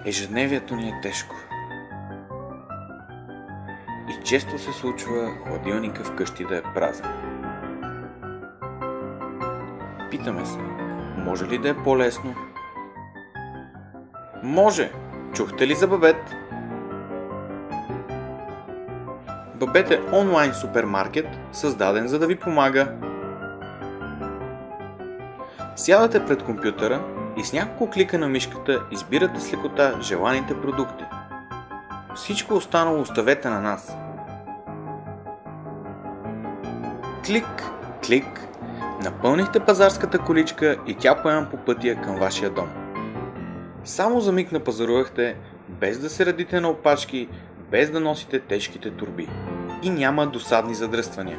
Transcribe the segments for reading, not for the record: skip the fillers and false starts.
Ежедневието ни е тежко. И често се случва хладилника вкъщи да е празен. Питаме се, може ли да е по-лесно? Може! Чухте ли за Бабет? Бабет е онлайн супермаркет, създаден за да ви помага. Сядате пред компютъра и с няколко клика на мишката избирате с лекота желаните продукти. Всичко останало оставете на нас. Клик, клик, напълнихте пазарската количка и тя поема по пътя към вашия дом. Само за миг напазарувахте, без да се радите на опашки, без да носите тежките торби. И няма досадни задръствания.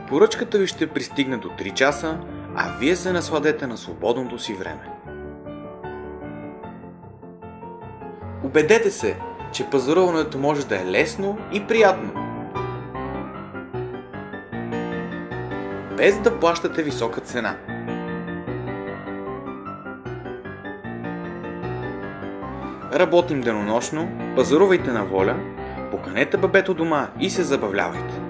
Поръчката ви ще пристигне до 3 часа, а вие се насладете на свободното си време. Убедете се, че пазаруването може да е лесно и приятно. Без да плащате висока цена. Работим денонощно, пазарувайте на воля, поканете Бабет у дома и се забавлявайте.